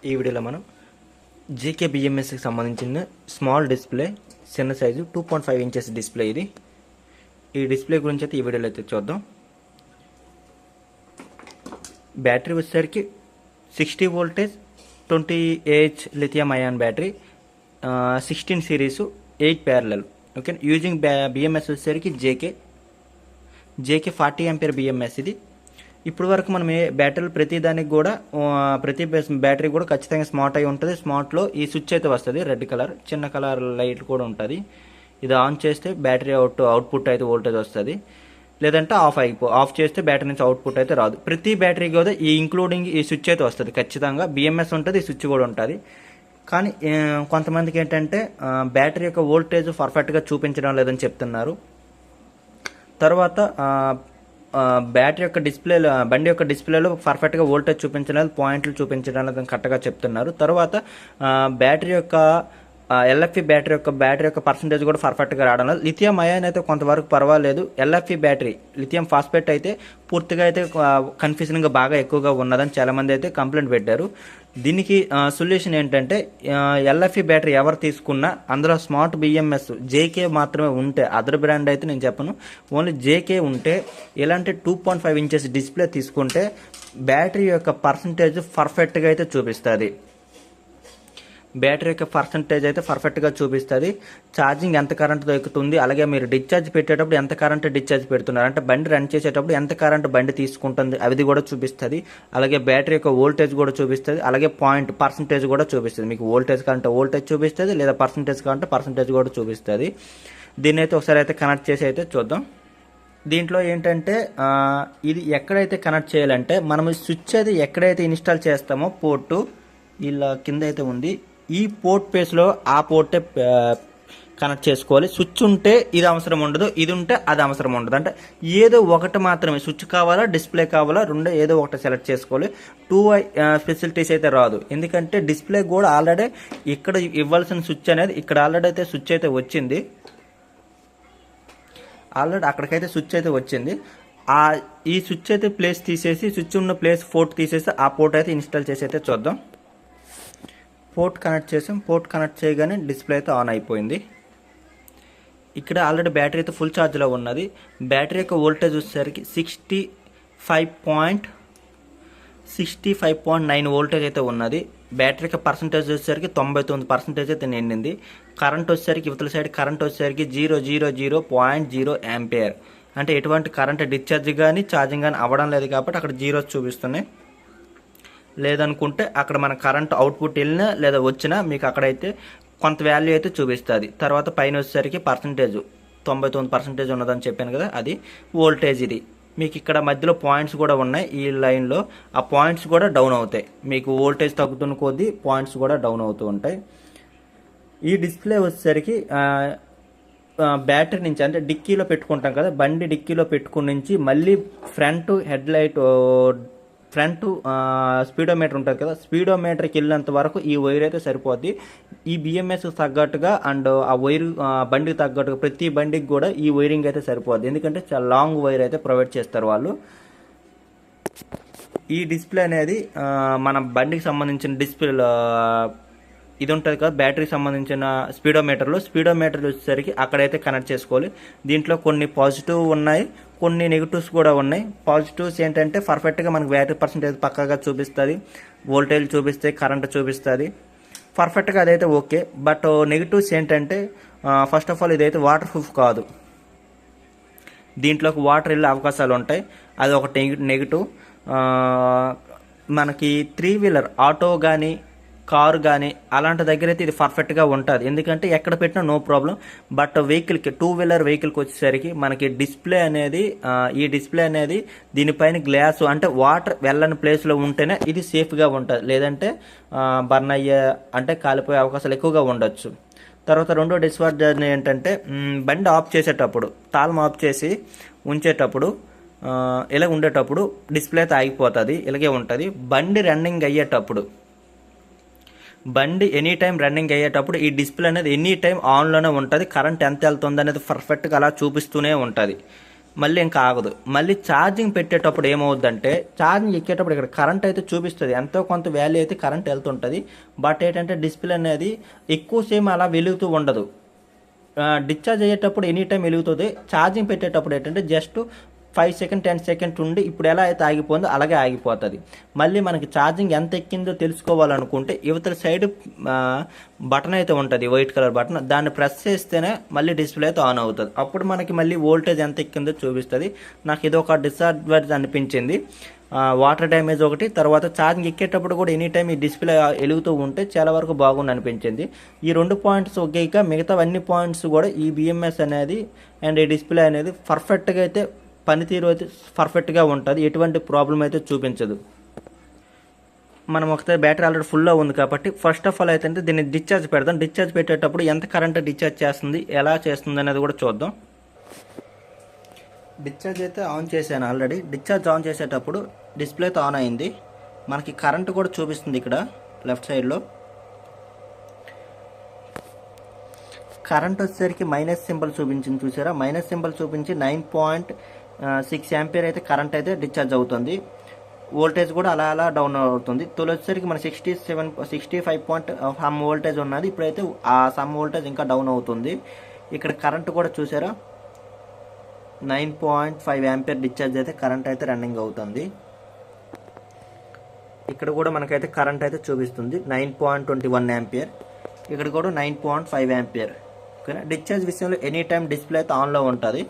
ఈ వీడియోలో మనం జేకే బిఎంఎస్కి సంబంధించిన స్మాల్ డిస్ప్లే చిన్న సైజు 2.5 ఇంచెస్ డిస్ప్లే ఇది. ఈ డిస్ప్లే గురించి అయితే ఈ వీడియోలో అయితే చూద్దాం. బ్యాటరీ వచ్చేసరికి 60 voltage 20Ah lithium ion battery, 16 series 8 parallel. Okay, using BMS వచ్చేసరికి జేకే 40 ఆంపియర్ బిఎంఎస్ ఇది. ఇప్పుడు వరకు మనం బ్యాటరీలు ప్రతి బ్యాటరీ కూడా ఖచ్చితంగా స్మార్ట్ అయి ఉంటుంది. స్మార్ట్లో ఈ స్విచ్ అయితే వస్తుంది, రెడ్ కలర్ చిన్న కలర్ లైట్ కూడా ఉంటుంది. ఇది ఆన్ చేస్తే బ్యాటరీ అవుట్పుట్ అయితే వోల్టేజ్ వస్తుంది, లేదంటే ఆఫ్ చేస్తే బ్యాటరీ నుంచి అవుట్పుట్ అయితే రాదు. ప్రతి బ్యాటరీకి కూడా ఇంక్లూడింగ్ ఈ స్విచ్ అయితే వస్తుంది. ఖచ్చితంగా బిఎంఎస్ ఉంటుంది, ఈ స్విచ్ కూడా ఉంటుంది. కానీ కొంతమందికి ఏంటంటే బ్యాటరీ యొక్క వోల్టేజ్ పర్ఫెక్ట్గా చూపించడం లేదని చెప్తున్నారు. తర్వాత బ్యాటరీ యొక్క బండి యొక్క డిస్ప్లేలో పర్ఫెక్ట్గా వోల్టేజ్ చూపించడం, పాయింట్లు చూపించడం కరెక్ట్గా చెప్తున్నారు. తర్వాత బ్యాటరీ యొక్క ఎల్ఎఫ్ఈ బ్యాటరీ యొక్క పర్సంటేజ్ కూడా పర్ఫెక్ట్గా రావడం లేదు. లిథియం అయాన్ అయితే కొంతవరకు పర్వాలేదు. ఎల్ఎఫ్ఈ బ్యాటరీ లిథియం ఫాస్ఫేట్ అయితే పూర్తిగా అయితే కన్ఫ్యూజన్గా బాగా ఎక్కువగా ఉన్నదని చాలామంది అయితే కంప్లైంట్ పెట్టారు. దీనికి సొల్యూషన్ ఏంటంటే ఎల్ఎఫ్ఈ బ్యాటరీ ఎవరు తీసుకున్నా అందులో స్మార్ట్ బిఎంఎస్ జేకే మాత్రమే ఉంటే, అదర్ బ్రాండ్ అయితే నేను చెప్పను, ఓన్లీ జేకే ఉంటే ఇలాంటి 2.5 ఇంచెస్ డిస్ప్లే తీసుకుంటే బ్యాటరీ యొక్క పర్సంటేజ్ పర్ఫెక్ట్గా అయితే చూపిస్తుంది. బ్యాటరీ యొక్క పర్సంటేజ్ అయితే పర్ఫెక్ట్గా చూపిస్తుంది. ఛార్జింగ్ ఎంత కరెంట్ దొరుకుతుంది, అలాగే మీరు డిశ్చార్జ్ పెట్టేటప్పుడు ఎంత కరెంట్ డిశ్చార్జ్ పెడుతున్నారు, అంటే బండి రన్ చేసేటప్పుడు ఎంత కరెంట్ బండి తీసుకుంటుంది అది కూడా చూపిస్తుంది. అలాగే బ్యాటరీ యొక్క వోల్టేజ్ కూడా చూపిస్తుంది, అలాగే పర్సంటేజ్ కూడా చూపిస్తుంది. మీకు వోల్టేజ్ కంటే వోల్టేజ్ చూపిస్తుంది, లేదా పర్సంటేజ్ కంటే పర్సంటేజ్ కూడా చూపిస్తుంది. దీన్ని అయితే ఒకసారి అయితే కనెక్ట్ చేసి అయితే చూద్దాం. దీంట్లో ఏంటంటే ఇది ఎక్కడైతే కనెక్ట్ చేయాలంటే మనం స్విచ్ అది ఎక్కడైతే ఇన్స్టాల్ చేస్తామో పోర్టు ఇలా కింద అయితే ఉంది, ఈ పోర్ట్ ప్లేస్లో ఆ పోర్టే కనెక్ట్ చేసుకోవాలి. స్విచ్ ఉంటే ఇది అవసరం ఉండదు, ఇది ఉంటే అది అవసరం ఉండదు. అంటే ఏదో ఒకటి మాత్రమే, స్విచ్ కావాలా డిస్ప్లే కావాలా రెండో ఏదో ఒకటి సెలెక్ట్ చేసుకోవాలి. 2i ఫెసిలిటీస్ అయితే రాదు, ఎందుకంటే డిస్ప్లే కూడా ఆల్రెడీ ఇక్కడ ఇవ్వాల్సిన స్విచ్ అనేది ఇక్కడ ఆల్రెడీ అయితే స్విచ్ అయితే వచ్చింది. అక్కడికైతే స్విచ్ అయితే వచ్చింది. ఈ స్విచ్ అయితే ప్లేస్ తీసేసి, స్విచ్ ఉన్న ప్లేస్ పోర్ట్ తీసేసి ఆ పోర్ట్ అయితే ఇన్స్టాల్ చేసి అయితే చూద్దాం. పోర్ట్ కనెక్ట్ చేసాం. పోర్ట్ కనెక్ట్ చేయగానే డిస్ప్లే అయితే ఆన్ అయిపోయింది. ఇక్కడ ఆల్రెడీ బ్యాటరీ అయితే ఫుల్ ఛార్జ్లో ఉన్నది. బ్యాటరీ యొక్క వోల్టేజ్ వచ్చేసరికి 65.9 వోల్టేజ్ అయితే ఉన్నది. బ్యాటరీ యొక్క పర్సంటేజ్ వచ్చేసరికి 99% అయితే నిండింది. కరెంట్ వచ్చేసరికి ఇవతల సైడ్ కరెంట్ వచ్చేసరికి 0.0 ఆంపియర్, అంటే ఎటువంటి కరెంట్ డిశ్చార్జ్ కానీ ఛార్జింగ్ కానీ అవ్వడం లేదు కాబట్టి అక్కడ జీరోస్ చూపిస్తున్నాయి. లేదనుకుంటే అక్కడ మన కరెంట్ అవుట్పుట్ వెళ్ళినా లేదా వచ్చినా మీకు అక్కడైతే కొంత వాల్యూ అయితే చూపిస్తుంది. తర్వాత పైన వచ్చేసరికి పర్సంటేజ్ 99% ఉన్నదని చెప్పాను కదా, అది వోల్టేజ్. ఇది మీకు ఇక్కడ మధ్యలో పాయింట్స్ కూడా ఉన్నాయి, ఈ లైన్లో ఆ పాయింట్స్ కూడా డౌన్ అవుతాయి. మీకు వోల్టేజ్ తగ్గుతున్న కొద్దీ పాయింట్స్ కూడా డౌన్ అవుతూ ఉంటాయి. ఈ డిస్ప్లే వచ్చేసరికి బ్యాటరీ నుంచి, అంటే డిక్కీలో పెట్టుకుంటాం కదా, బండి డిక్కీలో పెట్టుకుని నుంచి మళ్ళీ ఫ్రంట్ హెడ్ లైట్ స్పీడోమీటర్ ఉంటుంది కదా, స్పీడోమీటర్కి వెళ్ళినంత వరకు ఈ వైర్ అయితే సరిపోద్ది. ఈ బిఎంఎస్ తగ్గట్టుగా అండ్ ఆ వైర్ బండికి తగ్గట్టుగా ప్రతి బండికి కూడా ఈ వైరింగ్ అయితే సరిపోద్ది, ఎందుకంటే చాలా లాంగ్ వైర్ అయితే ప్రొవైడ్ చేస్తారు వాళ్ళు. ఈ డిస్ప్లే అనేది మన బండికి సంబంధించిన డిస్ప్లే ఇది ఉంటుంది కదా, బ్యాటరీకి సంబంధించిన స్పీడోమీటర్ వచ్చేసరికి అక్కడైతే కనెక్ట్ చేసుకోవాలి. దీంట్లో కొన్ని పాజిటివ్ ఉన్నాయి, కొన్ని నెగిటివ్స్ కూడా ఉన్నాయి. పాజిటివ్స్ ఏంటంటే పర్ఫెక్ట్గా మనకు బ్యాటరీ పర్సంటేజ్ పక్కాగా చూపిస్తుంది, వోల్టేజ్ చూపిస్తే, కరెంట్ చూపిస్తుంది, పర్ఫెక్ట్గా అదైతే ఓకే. బట్ నెగిటివ్స్ ఏంటంటే ఫస్ట్ ఆఫ్ ఆల్ ఇదైతే వాటర్ ప్రూఫ్ కాదు, దీంట్లోకి వాటర్ వెళ్ళే అవకాశాలు ఉంటాయి, అది ఒక నెగిటివ్. మనకి 3 వీలర్ ఆటో కానీ కారు కానీ అలాంటి దగ్గర అయితే ఇది పర్ఫెక్ట్గా ఉంటుంది, ఎందుకంటే ఎక్కడ పెట్టినా నో ప్రాబ్లం. బట్ వెహికల్కి 2 వీలర్ వెహికల్కి వచ్చేసరికి మనకి ఈ డిస్ప్లే అనేది దీనిపైన గ్లాసు, అంటే వాటర్ వెళ్ళని ప్లేస్లో ఉంటేనే ఇది సేఫ్గా ఉంటుంది, లేదంటే బర్న్ అయ్యే అంటే కాలిపోయే అవకాశాలు ఎక్కువగా ఉండొచ్చు. తర్వాత రెండో డిస్అడ్వాంటేజ్ ఏంటంటే బండి ఆఫ్ చేసేటప్పుడు, తాళం ఆఫ్ చేసి ఉంచేటప్పుడు ఇలా ఉండేటప్పుడు డిస్ప్లే అయితే ఆగిపోతుంది, ఇలాగే ఉంటుంది. బండి ఎనీ టైం రన్నింగ్ అయ్యేటప్పుడు ఈ డిస్ప్లే అనేది ఎనీ టైం ఆన్లోనే ఉంటుంది, కరెంట్ ఎంత వెళ్తుంది అనేది పర్ఫెక్ట్గా అలా చూపిస్తూనే ఉంటుంది. మళ్ళీ ఇంకా ఆగదు. మళ్ళీ ఛార్జింగ్ పెట్టేటప్పుడు ఏమవుద్దంటే, ఛార్జింగ్ ఎక్కేటప్పుడు ఇక్కడ కరెంట్ అయితే చూపిస్తుంది, ఎంతో కొంత వాల్యూ అయితే కరెంట్ వెళ్తుంటుంది. బట్ ఏంటంటే డిస్ప్లే అనేది ఎక్కువసేపు అలా వెలుగుతూ ఉండదు. డిశ్చార్జ్ అయ్యేటప్పుడు ఎనీ టైం వెలుగుతుంది. ఛార్జింగ్ పెట్టేటప్పుడు ఏంటంటే జస్ట్ 5 సెకండ్ 10 సెకండ్ ఉండి ఇప్పుడు ఎలా అయితే ఆగిపోయిందో అలాగే ఆగిపోతుంది. మళ్ళీ మనకి ఛార్జింగ్ ఎంత ఎక్కిందో తెలుసుకోవాలనుకుంటే యువతల సైడ్ బటన్ అయితే ఉంటుంది, వైట్ కలర్ బటన్. దాన్ని ప్రెస్ చేస్తేనే మళ్ళీ డిస్ప్లే అయితే ఆన్ అవుతుంది. అప్పుడు మనకి మళ్ళీ వోల్టేజ్ ఎంత ఎక్కిందో చూపిస్తుంది. నాకు ఇది ఒక డిసడ్వాంటేజ్ అనిపించింది. వాటర్ డ్యామేజ్ ఒకటి, తర్వాత ఛార్జింగ్ ఎక్కేటప్పుడు కూడా ఎనీ టైం ఈ డిస్ప్లే వెలుగుతూ ఉంటే చాలా వరకు బాగుంది అనిపించింది. ఈ 2 పాయింట్స్ ఒకేక మిగతా అన్ని పాయింట్స్ కూడా ఈ బిఎంఎస్ అనేది అండ్ ఈ డిస్ప్లే అనేది పర్ఫెక్ట్గా అయితే పనితీరు అయితే పర్ఫెక్ట్గా ఉంటుంది, ఎటువంటి ప్రాబ్లం అయితే చూపించదు. మనం ఒకసారి బ్యాటరీ ఆల్రెడీ ఫుల్లో ఉంది కాబట్టి ఫస్ట్ ఆఫ్ ఆల్ అయితే దీన్ని డిశ్చార్జ్ పెడదాం. డిశ్చార్జ్ పెట్టేటప్పుడు ఎంత కరెంట్ డిశ్చార్జ్ చేస్తుంది, ఎలా చేస్తుంది అనేది కూడా చూద్దాం. డిశ్చార్జ్ అయితే ఆన్ చేశాను ఆల్రెడీ. డిశ్చార్జ్ ఆన్ చేసేటప్పుడు డిస్ప్లే అయితే ఆన్ అయింది. మనకి కరెంట్ కూడా చూపిస్తుంది ఇక్కడ లెఫ్ట్ సైడ్లో. కరెంట్ వచ్చేసరికి మైనస్ సింబల్ చూపించింది చూసారా, మైనస్ సింబల్ చూపించి 9.6 యాంపియర్ అయితే కరెంట్ అయితే డిశ్చార్జ్ అవుతుంది. వోల్టేజ్ కూడా అలా అలా డౌన్ అవుతుంది. తొలి వచ్చేసరికి మన 65 సమ్ వోల్టేజ్ ఉన్నది, ఇప్పుడైతే ఆ సమ్ వోల్టేజ్ ఇంకా డౌన్ అవుతుంది. ఇక్కడ కరెంట్ కూడా చూసారా 9.5 యాంపియర్ డిశ్చార్జ్ అయితే కరెంట్ అయితే రన్నింగ్ అవుతుంది. ఇక్కడ కూడా మనకైతే కరెంట్ అయితే చూపిస్తుంది 9.21 యాంపియర్, ఇక్కడ కూడా 9.5 యాంపియర్. ఓకేనా. డిశ్చార్జ్ విషయంలో ఎనీ టైం డిస్ప్లే అయితే ఆన్లో ఉంటుంది.